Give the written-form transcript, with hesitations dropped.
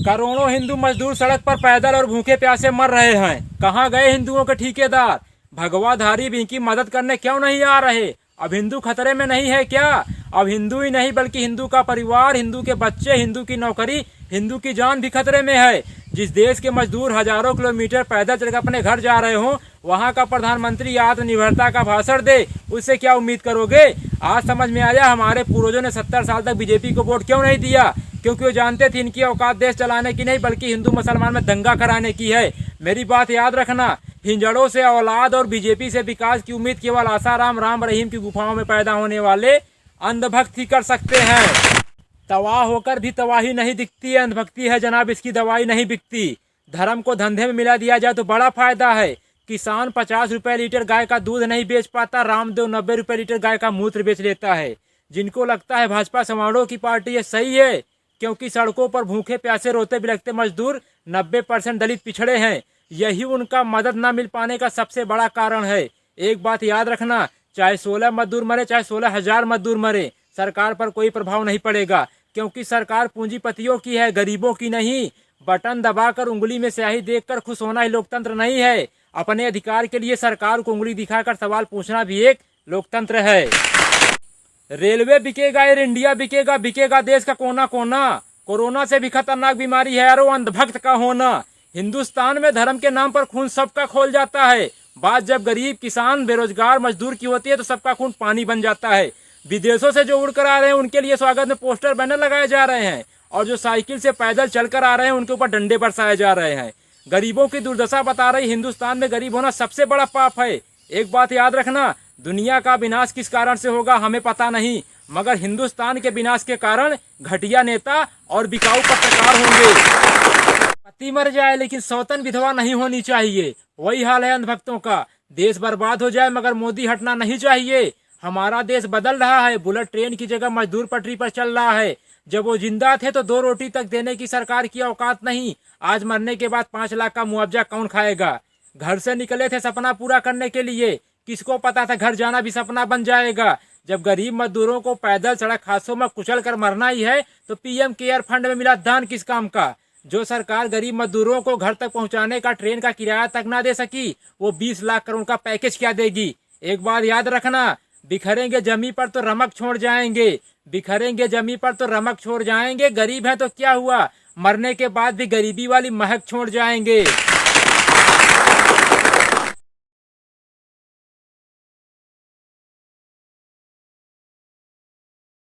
करोड़ों हिंदू मजदूर सड़क पर पैदल और भूखे प्यासे मर रहे हैं। कहाँ गए हिंदुओं के ठेकेदार? भगवाधारी भी इनकी मदद करने क्यों नहीं आ रहे? अब हिंदू खतरे में नहीं है क्या? अब हिंदू ही नहीं बल्कि हिंदू का परिवार, हिंदू के बच्चे, हिंदू की नौकरी, हिंदू की जान भी खतरे में है। जिस देश के मजदूर हजारों किलोमीटर पैदल चलकर अपने घर जा रहे हो, वहाँ का प्रधानमंत्री आत्मनिर्भरता का भाषण दे, उससे क्या उम्मीद करोगे? आज समझ में आया हमारे पूर्वजों ने 70 साल तक बीजेपी को वोट क्यों नहीं दिया। क्योंकि वो जानते थे इनकी औकात देश चलाने की नहीं बल्कि हिंदू मुसलमान में दंगा कराने की है। मेरी बात याद रखना, हिंजड़ों से औलाद और बीजेपी से विकास की उम्मीद केवल आसाराम राम रहीम की गुफाओं में पैदा होने वाले अंधभक्त ही कर सकते हैं। तबाह होकर भी तबाही नहीं दिखती है, अंधभक्ति है जनाब, इसकी दवाई नहीं बिकती। धर्म को धंधे में मिला दिया जाए तो बड़ा फायदा है। किसान 50 रुपए लीटर गाय का दूध नहीं बेच पाता, रामदेव 90 रुपए लीटर गाय का मूत्र बेच लेता है। जिनको लगता है भाजपा समारोह की पार्टी है, सही है, क्योंकि सड़कों पर भूखे प्यासे रोते बिलखते मजदूर 90% दलित पिछड़े हैं। यही उनका मदद न मिल पाने का सबसे बड़ा कारण है। एक बात याद रखना, चाहे 16 मजदूर मरे, चाहे 16,000 मजदूर मरे, सरकार पर कोई प्रभाव नहीं पड़ेगा, क्योंकि सरकार पूंजीपतियों की है, गरीबों की नहीं। बटन दबाकर उंगली में स्याही देखकर खुश होना ही लोकतंत्र नहीं है। अपने अधिकार के लिए सरकार को उंगली दिखाकर सवाल पूछना भी एक लोकतंत्र है। रेलवे बिकेगा, एयर इंडिया बिकेगा, बिकेगा देश का कोना कोना। कोरोना से भी खतरनाक बीमारी है यारो अंधभक्त का होना। हिंदुस्तान में धर्म के नाम पर खून सबका खोल जाता है। बात जब गरीब, किसान, बेरोजगार, मजदूर की होती है तो सबका खून पानी बन जाता है। विदेशों से जो उड़कर आ रहे हैं उनके लिए स्वागत में पोस्टर बैनर लगाए जा रहे हैं, और जो साइकिल से पैदल चलकर आ रहे हैं उनके ऊपर डंडे बरसाए जा रहे हैं। गरीबों की दुर्दशा बता रही हिंदुस्तान में गरीब होना सबसे बड़ा पाप है। एक बात याद रखना, दुनिया का विनाश किस कारण से होगा हमें पता नहीं, मगर हिंदुस्तान के विनाश के कारण घटिया नेता और बिकाऊ पत्रकार होंगे। पति मर जाए लेकिन सौतन विधवा नहीं होनी चाहिए, वही हाल है अंधभक्तों का। देश बर्बाद हो जाए मगर मोदी हटना नहीं चाहिए। हमारा देश बदल रहा है, बुलेट ट्रेन की जगह मजदूर पटरी पर चल रहा है। जब वो जिंदा थे तो 2 रोटी तक देने की सरकार की औकात नहीं, आज मरने के बाद 5 लाख का मुआवजा कौन खाएगा? घर से निकले थे सपना पूरा करने के लिए, किसको पता था घर जाना भी सपना बन जाएगा। जब गरीब मजदूरों को पैदल सड़क हादसों में कुचल कर मरना ही है तो पीएम केयर फंड में मिला दान किस काम का? जो सरकार गरीब मजदूरों को घर तक पहुंचाने का ट्रेन का किराया तक ना दे सकी, वो 20 लाख करोड़ का पैकेज क्या देगी? एक बात याद रखना, बिखरेंगे जमी पर तो रमक छोड़ जाएंगे, बिखरेंगे जमी पर तो रमक छोड़ जाएंगे। गरीब है तो क्या हुआ, मरने के बाद भी गरीबी वाली महक छोड़ जाएंगे।